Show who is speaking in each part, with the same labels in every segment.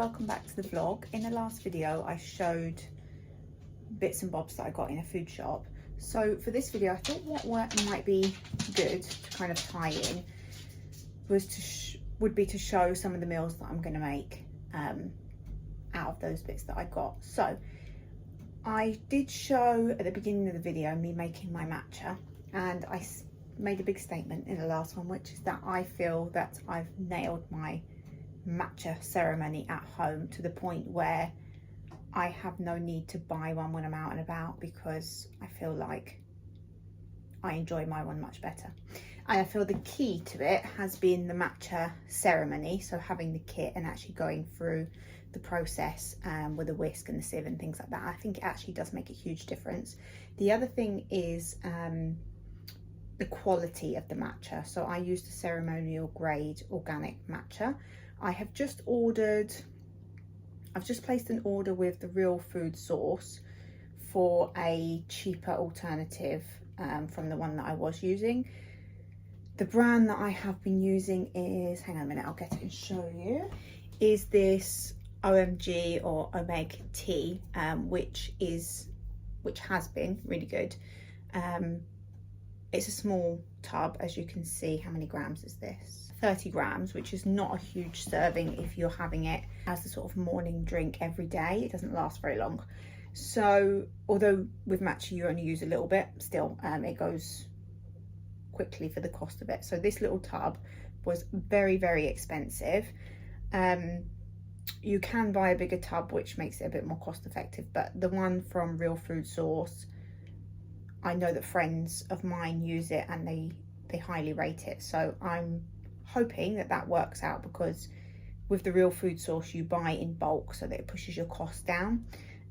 Speaker 1: welcome back to the vlog. In the last video I showed bits and bobs that I got in a food shop. So for this video I thought what might be good to kind of tie in would be to show some of the meals that I'm going to make out of those bits that I got. So I did show at the beginning of the video me making my matcha, and I made a big statement in the last one, which is that I feel that I've nailed my matcha ceremony at home to the point where I have no need to buy one when I'm out and about, because I feel like I enjoy my one much better. And I feel the key to it has been the matcha ceremony, so having the kit and actually going through the process with a whisk and the sieve and things like that. I think it actually does make a huge difference. The other thing is the quality of the matcha. So I used a ceremonial grade organic matcha. I've just placed an order with the Real Food Source for a cheaper alternative from the one that I was using. The brand that I have been using is, hang on a minute, I'll get it and show you, is this OMG or Omeg tea, which has been really good. It's a small tub, as you can see. How many grams is this? 30 grams, which is not a huge serving if you're having it as a sort of morning drink every day. It doesn't last very long. So although with matcha you only use a little bit, still it goes quickly for the cost of it. So this little tub was very, very expensive. You can buy a bigger tub, which makes it a bit more cost effective, but the one from Real Food Source, I know that friends of mine use it and they highly rate it. So I'm hoping that that works out, because with the Real Food Source you buy in bulk so that it pushes your cost down.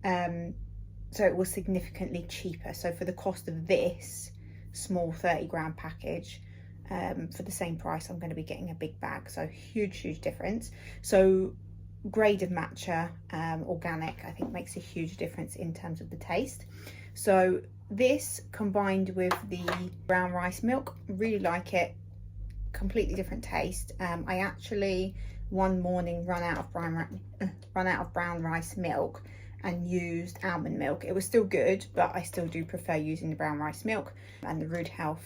Speaker 1: So it was significantly cheaper. So for the cost of this small 30 gram package, for the same price I'm going to be getting a big bag. So huge difference. So grade of matcha, organic, I think makes a huge difference in terms of the taste. So this combined with the brown rice milk, really like it. Completely different taste. I actually one morning run out of brown rice milk and used almond milk. It was still good, but I still do prefer using the brown rice milk, and the Rude Health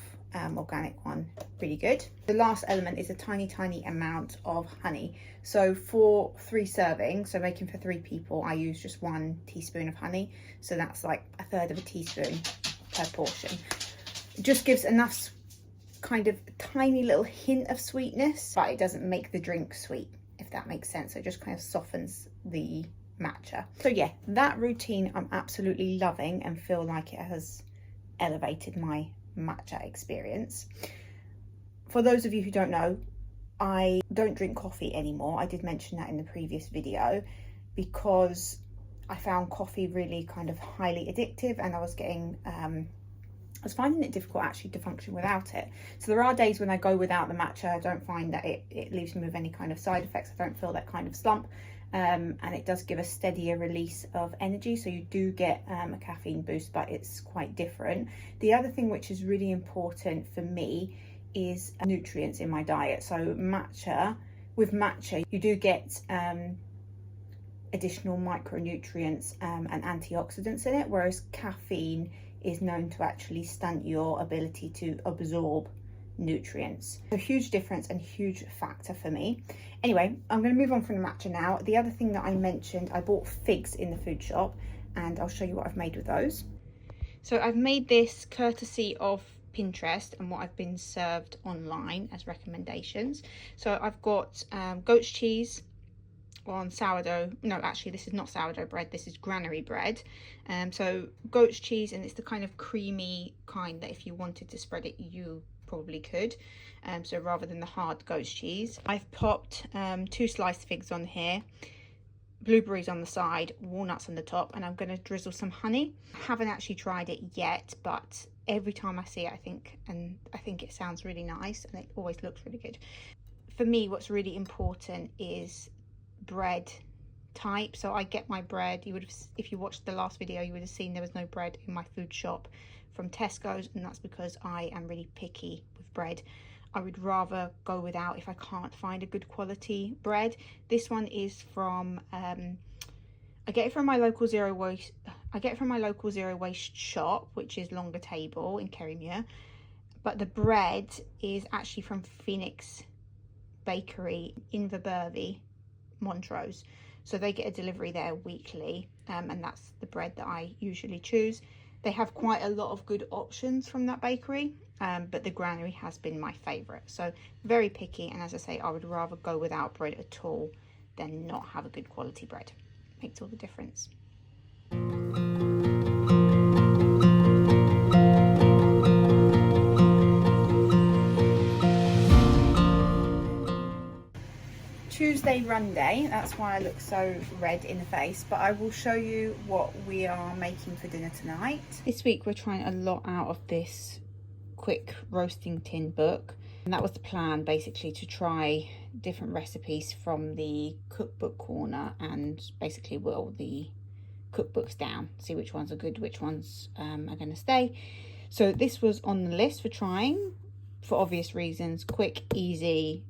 Speaker 1: organic one, really good. The last element is a tiny amount of honey. So for 3 servings, so making for 3 people, I use just 1 teaspoon of honey. So that's like 1/3 of a teaspoon per portion. It just gives enough kind of tiny little hint of sweetness, but it doesn't make the drink sweet, if that makes sense. So it just kind of softens the matcha. So yeah, that routine I'm absolutely loving and feel like it has elevated my matcha experience. For those of you who don't know, I don't drink coffee anymore. I did mention that in the previous video, because I found coffee really kind of highly addictive, and I was finding it difficult actually to function without it. So there are days when I go without the matcha. I don't find that it leaves me with any kind of side effects. I don't feel that kind of slump, and it does give a steadier release of energy, so you do get a caffeine boost, but it's quite different. The other thing which is really important for me is nutrients in my diet. So with matcha you do get additional micronutrients and antioxidants in it, whereas caffeine is known to actually stunt your ability to absorb nutrients. A huge difference and huge factor for me. Anyway, I'm going to move on from the matcha now. The other thing that I mentioned, I bought figs in the food shop, and I'll show you what I've made with those. So I've made this courtesy of Pinterest and what I've been served online as recommendations. So I've got goat's cheese on sourdough. No, actually this is not sourdough bread, this is granary bread. So goat's cheese, and it's the kind of creamy kind that if you wanted to spread it you probably could, so rather than the hard goat's cheese. I've popped 2 sliced figs on here, blueberries on the side, walnuts on the top, and I'm going to drizzle some honey. I haven't actually tried it yet, but every time I see it I think it sounds really nice, and it always looks really good. For me, what's really important is bread type. So I get my bread, you would have, if you watched the last video, you would have seen there was no bread in my food shop from Tesco's, and that's because I am really picky with bread. I would rather go without if I can't find a good quality bread. This one is from I get it from my local zero waste shop, which is Longer Table in Kerrymuir, but the bread is actually from Phoenix Bakery in Inverbervie, Montrose. So they get a delivery there weekly, and that's the bread that I usually choose. They have quite a lot of good options from that bakery, but the granary has been my favourite. So very picky, and as I say, I would rather go without bread at all than not have a good quality bread. Makes all the difference. Tuesday run day, that's why I look so red in the face, but I will show you what we are making for dinner tonight. This week we're trying a lot out of this quick roasting tin book, and that was the plan, basically, to try different recipes from the cookbook corner and basically whittle the cookbooks down, see which ones are good, which ones are going to stay. So this was on the list for trying, for obvious reasons. Quick, easy,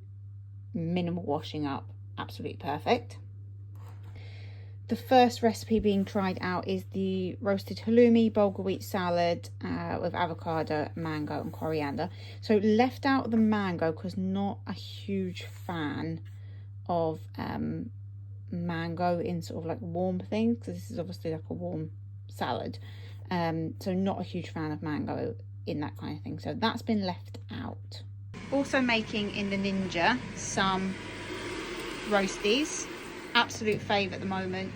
Speaker 1: minimal washing up, absolutely perfect. The first recipe being tried out is the roasted halloumi bulgur wheat salad with avocado, mango and coriander. So left out the mango because not a huge fan of mango in sort of like warm things, because this is obviously like a warm salad, so not a huge fan of mango in that kind of thing, so that's been left out. Also making in the Ninja some roasties, absolute fave at the moment.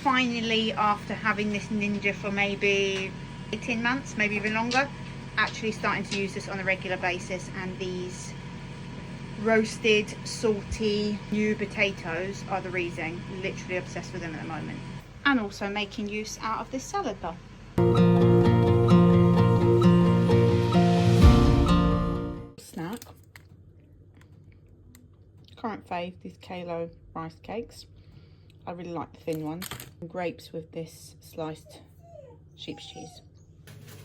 Speaker 1: Finally, after having this Ninja for maybe 18 months, maybe even longer, actually starting to use this on a regular basis, and these roasted salty new potatoes are the reason. Literally obsessed with them at the moment. And also making use out of this salad bowl. Snack. Current fave, these Kalo rice cakes. I really like the thin ones. Grapes with this sliced sheep's cheese.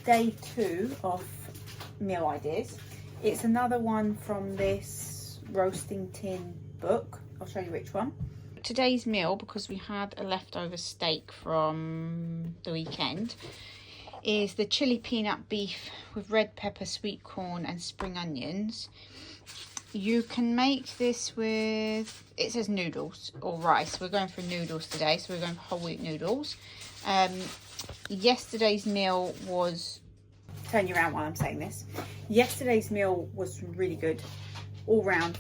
Speaker 1: Day 2 of meal ideas. It's another one from this roasting tin book. I'll show you which one. Today's meal, because we had a leftover steak from the weekend, is the chili peanut beef with red pepper, sweet corn and spring onions. You can make this with, it says noodles or rice. We're going for noodles today, so we're going for whole wheat noodles. Yesterday's meal was, turn you around while I'm saying this. Yesterday's meal was really good all round,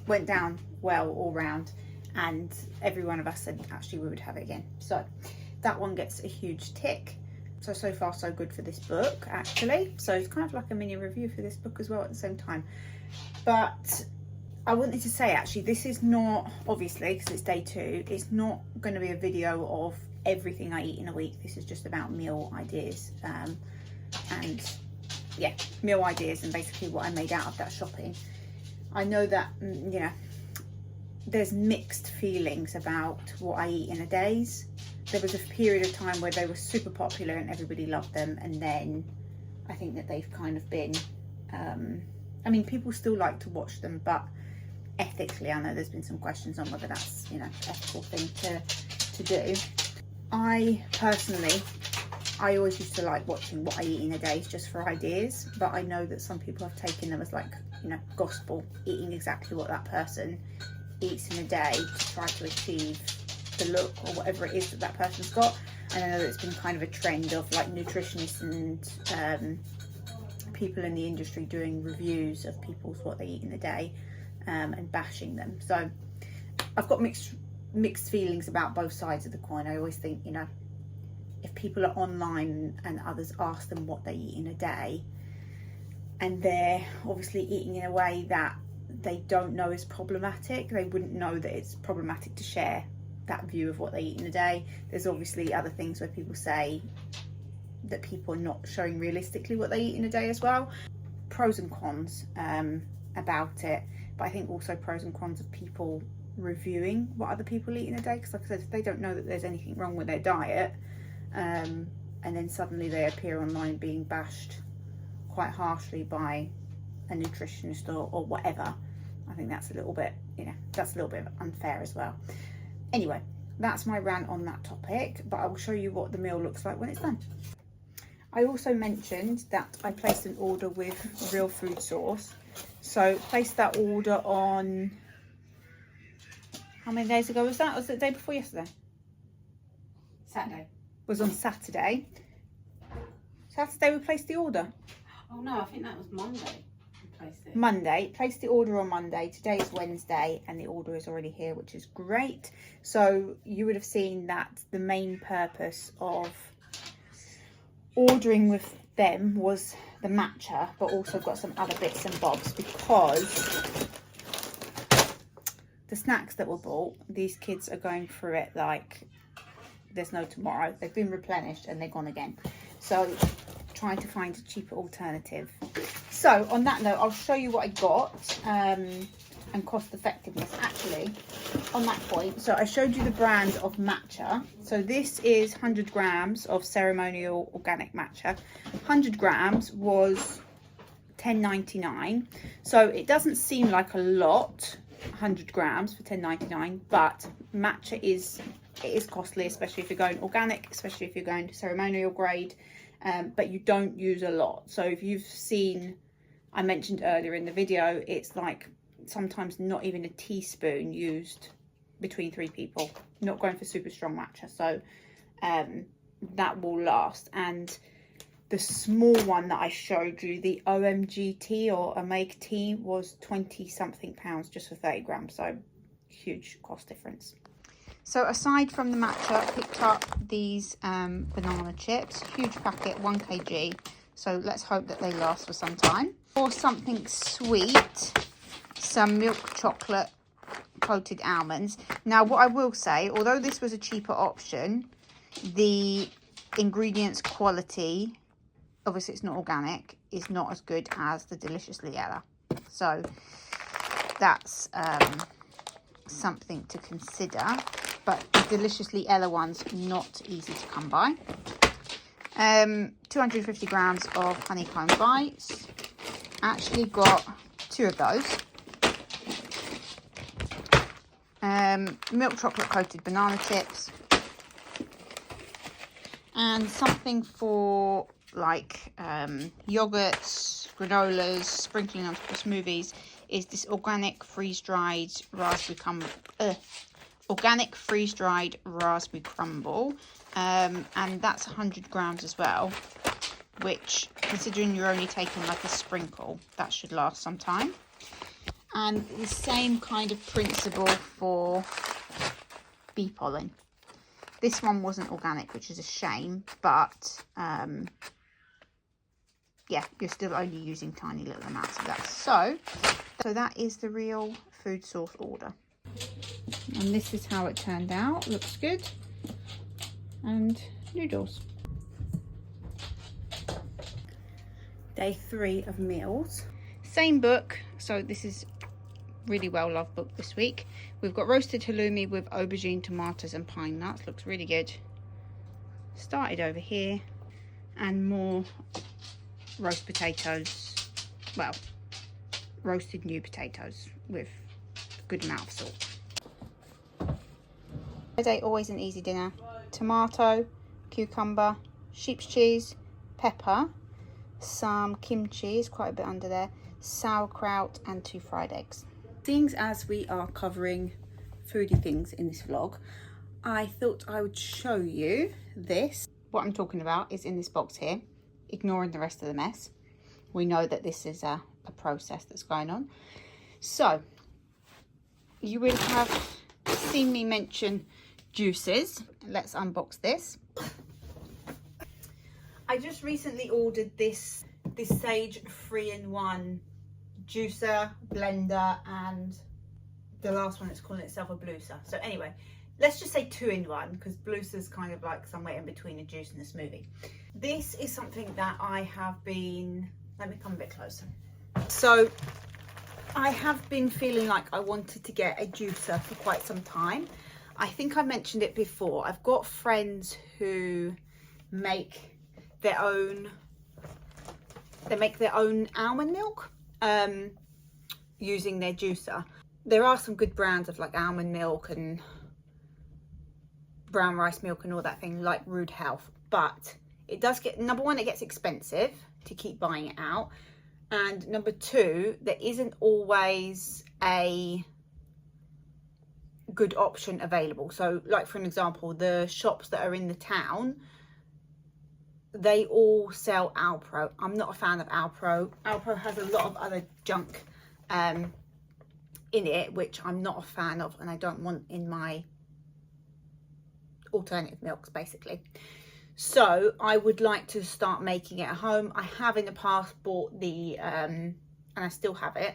Speaker 1: went down well all round, and every one of us said actually we would have it again. So that one gets a huge tick. So far so good for this book, actually. So it's kind of like a mini review for this book as well at the same time. But I wanted to say, actually, this is not, obviously, because it's day 2, it's not going to be a video of everything I eat in a week. This is just about meal ideas. And yeah, meal ideas and basically what I made out of that shopping. I know that, you know, there's mixed feelings about what I eat in a days. There was a period of time where they were super popular and everybody loved them, and then I think that they've kind of been, I mean, people still like to watch them, but ethically, I know there's been some questions on whether that's, you know, ethical thing to do. I personally, I always used to like watching what I eat in a day just for ideas, but I know that some people have taken them as like, you know, gospel, eating exactly what that person eats in a day to try to achieve the look or whatever it is that that person's got. And I know that it's been kind of a trend of like nutritionists and people in the industry doing reviews of people's what they eat in a day, and bashing them. So I've got mixed feelings about both sides of the coin. I always think, you know, if people are online and others ask them what they eat in a day, and they're obviously eating in a way that they don't know is problematic, they wouldn't know that it's problematic to share that view of what they eat in a day. There's obviously other things where people say that people are not showing realistically what they eat in a day as well. Pros and cons about it, but I think also pros and cons of people reviewing what other people eat in a day, because like I said, if they don't know that there's anything wrong with their diet, and then suddenly they appear online being bashed quite harshly by a nutritionist or whatever. I think that's a little bit, you know, that's a little bit unfair as well. Anyway, that's my rant on that topic, but I will show you what the meal looks like when it's done. I also mentioned that I placed an order with Real Food Source. So placed that order on, how many days ago was that? Was it the day before yesterday?
Speaker 2: Saturday.
Speaker 1: Was on Saturday. Saturday we placed the order.
Speaker 2: Oh no, I think that was Monday we placed it.
Speaker 1: Monday, placed the order on Monday. Today is Wednesday and the order is already here, which is great. So you would have seen that the main purpose of ordering with them was the matcha, but also got some other bits and bobs, because the snacks that were bought, these kids are going through it like there's no tomorrow. They've been replenished and they're gone again. So trying to find a cheaper alternative. So on that note, I'll show you what I got and cost effectiveness actually on that point. So I showed you the brand of matcha. So this is 100 grams of ceremonial organic matcha. 100 grams was $10.99. So it doesn't seem like a lot, 100 grams for $10.99, but matcha is costly, especially if you're going organic, especially if you're going to ceremonial grade, but you don't use a lot. So if you've seen, I mentioned earlier in the video, it's like sometimes not even a teaspoon used between 3 people, not going for super strong matcha. So that will last. And the small one that I showed you, the OMG tea or Omega tea, was 20 something pounds just for 30 grams. So huge cost difference. So aside from the matcha, I picked up these banana chips, huge packet, 1 kg. So let's hope that they last for some time. For something sweet, some milk chocolate coated almonds. Now what I will say, although this was a cheaper option, the ingredients quality, obviously it's not organic, is not as good as the Deliciously Ella. So that's something to consider. But the Deliciously Ella one's not easy to come by. 250 grams of honeycomb bites. Actually got 2 of those. Milk chocolate coated banana chips. And something for like yogurts, granolas, sprinkling on top of smoothies is this organic freeze-dried raspberry raspberry crumble, and that's 100 grams as well, which, considering you're only taking like a sprinkle, that should last some time. And the same kind of principle for bee pollen. This one wasn't organic, which is a shame, but yeah, you're still only using tiny little amounts of that. So that is the Real Food Source order. And this is how it turned out. Looks good. And noodles. Day 3 of meals. Same book. So this is really well loved book this week. We've got roasted halloumi with aubergine, tomatoes and pine nuts. Looks really good. Started over here. And more roast potatoes. Well, roasted new potatoes with a good amount of salt. Friday, always an easy dinner. Tomato, cucumber, sheep's cheese, pepper, some kimchi, quite a bit under there, sauerkraut and 2 fried eggs. Seeing as we are covering foodie things in this vlog, I thought I would show you this. What I'm talking about is in this box here, ignoring the rest of the mess. We know that this is a process that's going on. So you will have seen me mention juices. Let's unbox this. I just recently ordered this Sage 3-in-1 juicer, blender, and the last one it's calling itself a blueser. So anyway, let's just say 2-in-1, because blueser's kind of like somewhere in between a juice and a smoothie. This is something that I have been, let me come a bit closer. So I have been feeling like I wanted to get a juicer for quite some time. I think I mentioned it before. I've got friends who make their own almond milk, using their juicer. There are some good brands of like almond milk and brown rice milk and all that thing, like Rude Health, but it does get, number one, it gets expensive to keep buying it out, and number two, there isn't always a good option available. So like for an example, the shops that are in the town, they all sell Alpro. I'm not a fan of Alpro. Alpro has a lot of other junk in it, which I'm not a fan of, and I don't want in my alternative milks basically. So I would like to start making it at home. I have in the past bought the and I still have it,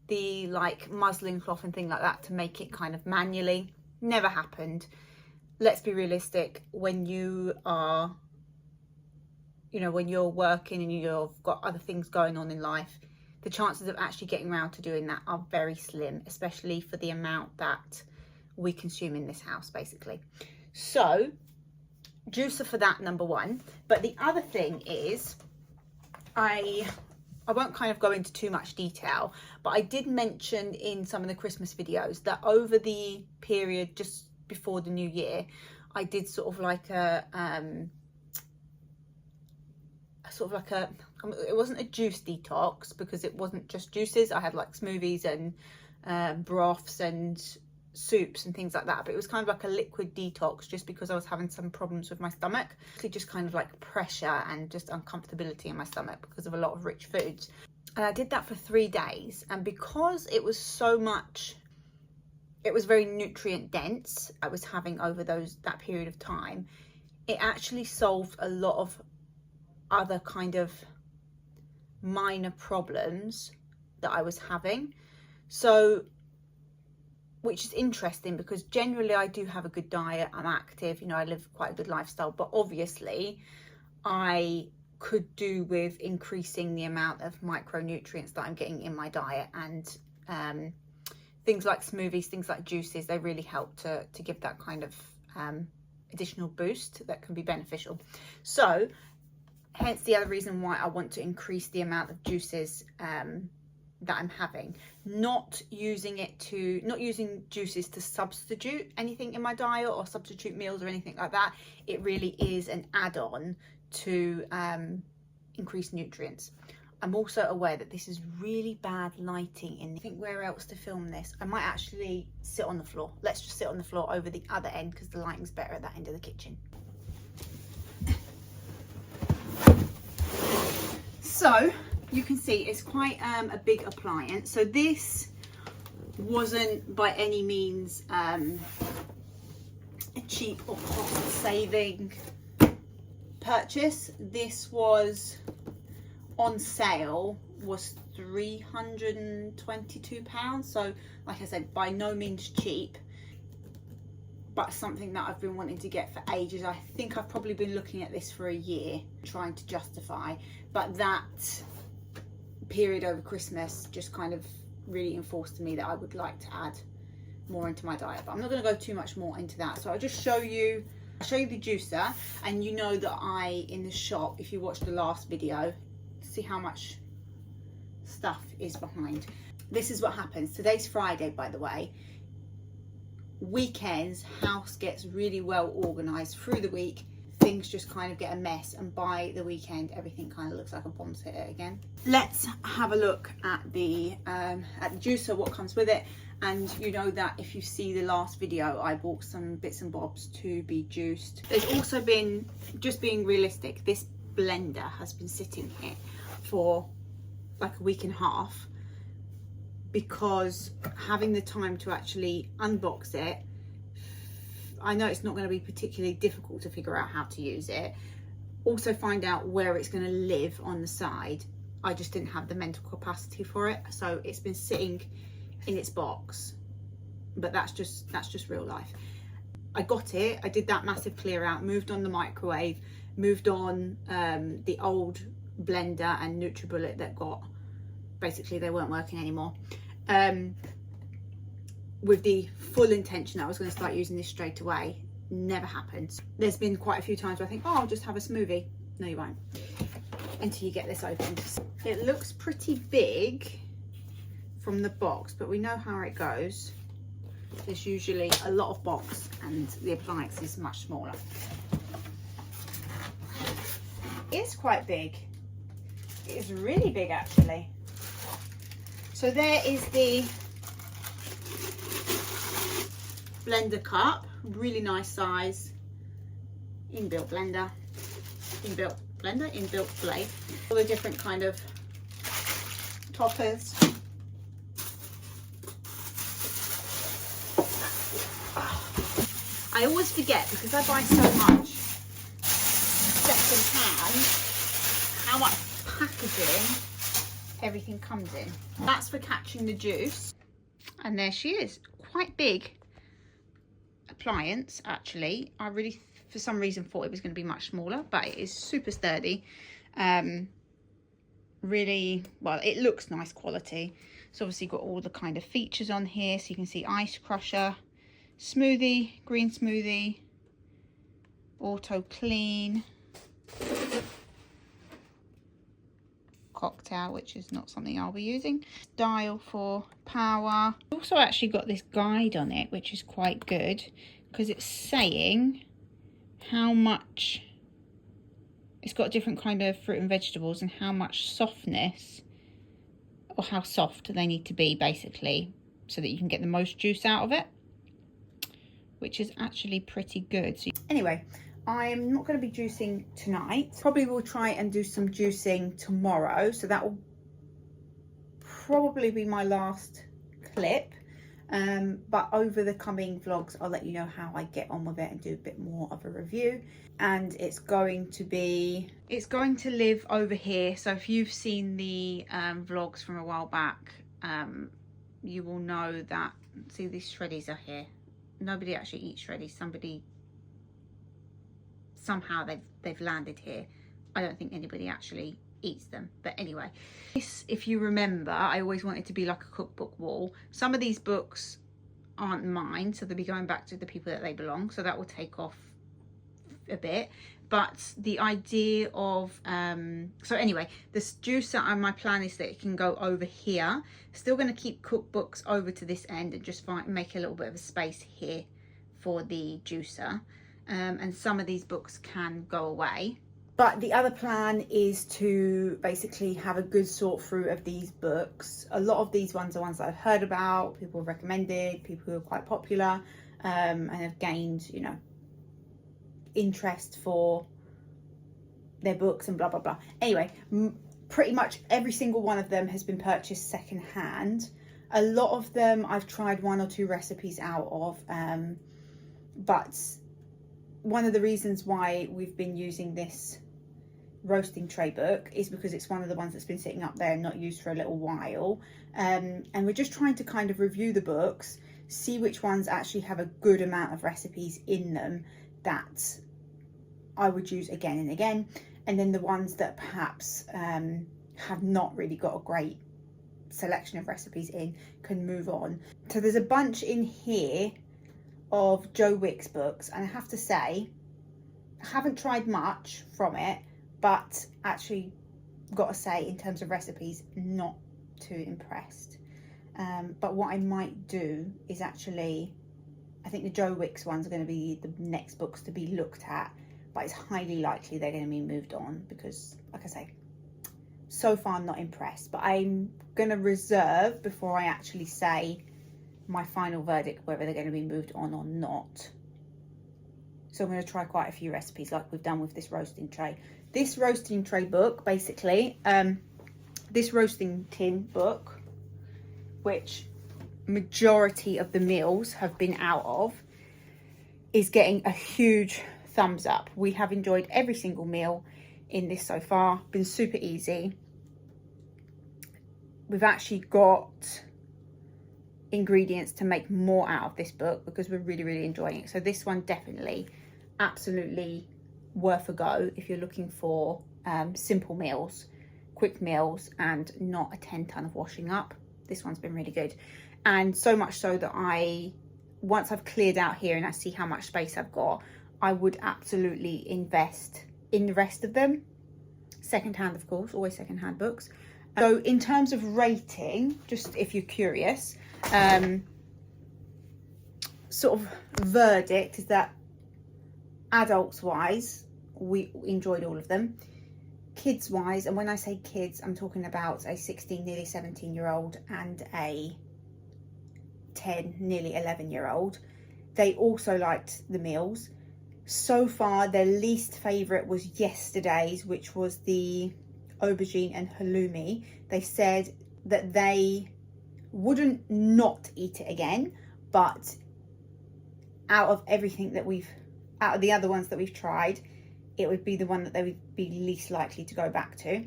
Speaker 1: the like muslin cloth and thing like that to make it kind of manually. Never happened. Let's be realistic, when you are, you know, when you're working and you've got other things going on in life, the chances of actually getting around to doing that are very slim, especially for the amount that we consume in this house basically. So juicer for that, number one. But the other thing is, I won't kind of go into too much detail, but I did mention in some of the Christmas videos that over the period just before the new year, I did sort of like a it wasn't a juice detox, because it wasn't just juices. I had like smoothies and broths and soups and things like that, but it was kind of like a liquid detox, just because I was having some problems with my stomach, just kind of like pressure and just uncomfortability in my stomach because of a lot of rich foods. And I did that for 3 days, and because it was so much, it was very nutrient dense I was having over that period of time, it actually solved a lot of other kind of minor problems that I was having. So, which is interesting, because generally I do have a good diet, I'm active, you know, I live quite a good lifestyle, but obviously I could do with increasing the amount of micronutrients that I'm getting in my diet, and things like smoothies, things like juices, they really help to give that kind of additional boost that can be beneficial. So hence the other reason why I want to increase the amount of juices that I'm having, not using juices to substitute anything in my diet or substitute meals or anything like that. It really is an add-on to increase nutrients. I'm also aware that this is really bad lighting in I think where else to film this. I might actually sit on the floor. Let's just sit on the floor over the other end, because the lighting's better at that end of the kitchen. So you can see it's quite a big appliance. So this wasn't by any means a cheap or cost saving purchase. This was on sale, was £322. So like I said, by no means cheap, but something that I've been wanting to get for ages. I think I've probably been looking at this for a year, trying to justify, but that period over Christmas just kind of really enforced to me that I would like to add more into my diet. But I'm not going to go too much more into that. So I'll just show you the juicer, and you know that in the shop, if you watched the last video, see how much stuff is behind. This is what happens. Today's Friday, by the way. Weekends, house gets really well organized. Through the week, things just kind of get a mess, and by the weekend everything kind of looks like a bomb sitter again. Let's have a look at the juicer, what comes with it. And you know that if you see the last video, I bought some bits and bobs to be juiced. There's also been, just being realistic, this blender has been sitting here for like a week and a half, because having the time to actually unbox it, I know it's not going to be particularly difficult to figure out how to use it. Also find out where it's going to live on the side. I just didn't have the mental capacity for it, so it's been sitting in its box. But that's just real life. I got it, I did that massive clear out, moved on the microwave, moved on the old blender and NutriBullet that got, basically they weren't working anymore, with the full intention I was going to start using this straight away. Never happened. There's been quite a few times where I think, oh, I'll just have a smoothie. No, you won't, until you get this opened. It looks pretty big, from the box, but we know how it goes. There's usually a lot of box and the appliance is much smaller. It's quite big. It's really big actually. So there is the blender cup, really nice size, inbuilt blender, inbuilt blade, all the different kind of toppers. I always forget, because I buy so much second hand, how much packaging everything comes in. That's for catching the juice. And there she is, quite big appliance actually. I really, for some reason, thought it was going to be much smaller, but it is super sturdy. Really, well, it looks nice quality. It's obviously got all the kind of features on here, so you can see ice crusher, smoothie, green smoothie, auto clean, cocktail, which is not something I'll be using, dial for power. Also actually got this guide on it, which is quite good, because it's saying how much, it's got different kind of fruit and vegetables and how much softness, or how soft they need to be basically, so that you can get the most juice out of it, which is actually pretty good. So anyway, I'm not going to be juicing tonight. Probably will try and do some juicing tomorrow, so that will probably be my last clip. But over the coming vlogs, I'll let you know how I get on with it and do a bit more of a review. And it's going to live over here. So if you've seen the vlogs from a while back, you will know that, see, these shreddies are here. Nobody actually eats shreddies. Somehow they've landed here. I don't think anybody actually eats them, but anyway, this, if you remember, I always wanted to be like a cookbook wall. Some of these books aren't mine, so they'll be going back to the people that they belong, so that will take off a bit. But the idea of so anyway, this juicer, and my plan is that it can go over here. Still going to keep cookbooks over to this end and just make a little bit of a space here for the juicer, and some of these books can go away. But the other plan is to basically have a good sort through of these books. A lot of these ones are ones that I've heard about, people have recommended, people who are quite popular, and have gained, you know, interest for their books and blah blah blah. Anyway, pretty much every single one of them has been purchased second hand. A lot of them I've tried 1 or 2 recipes out of, but one of the reasons why we've been using this roasting tray book is because it's one of the ones that's been sitting up there and not used for a little while, and we're just trying to kind of review the books, see which ones actually have a good amount of recipes in them that I would use again and again, and then the ones that perhaps have not really got a great selection of recipes in can move on. So there's a bunch in here of Joe Wicks books, and I have to say I haven't tried much from it, but actually got to say, in terms of recipes, not too impressed. But what I might do is actually, I think the Joe Wicks ones are going to be the next books to be looked at, but it's highly likely they're going to be moved on because, like I say, so far I'm not impressed. But I'm going to reserve before I actually say my final verdict whether they're going to be moved on or not. So I'm going to try quite a few recipes like we've done with this roasting tray. This roasting tray book, basically, this roasting tin book, which majority of the meals have been out of, is getting a huge thumbs up. We have enjoyed every single meal in this so far. Been super easy. We've actually got ingredients to make more out of this book because we're really enjoying it. So this one definitely, absolutely worth a go if you're looking for simple meals, quick meals, and not a 10 ton of washing up. This one's been really good, and so much so that once I've cleared out here and I see how much space I've got, I would absolutely invest in the rest of them. Second hand, of course, always second hand books. So in terms of rating, just if you're curious, sort of verdict is that adults wise, we enjoyed all of them. Kids wise, and when I say kids, I'm talking about a 16, nearly 17-year-old and a 10, nearly 11-year-old. They also liked the meals. So far, their least favourite was yesterday's, which was the aubergine and halloumi. They said that they wouldn't not eat it again, but out of everything that out of the other ones that we've tried, it would be the one that they would be least likely to go back to.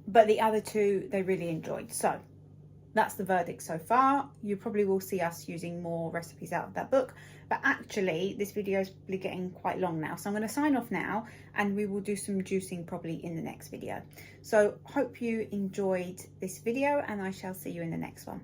Speaker 1: But the other two, they really enjoyed. So that's the verdict so far. You probably will see us using more recipes out of that book. But actually, this video is probably getting quite long now. So I'm going to sign off now, and we will do some juicing probably in the next video. So hope you enjoyed this video, and I shall see you in the next one.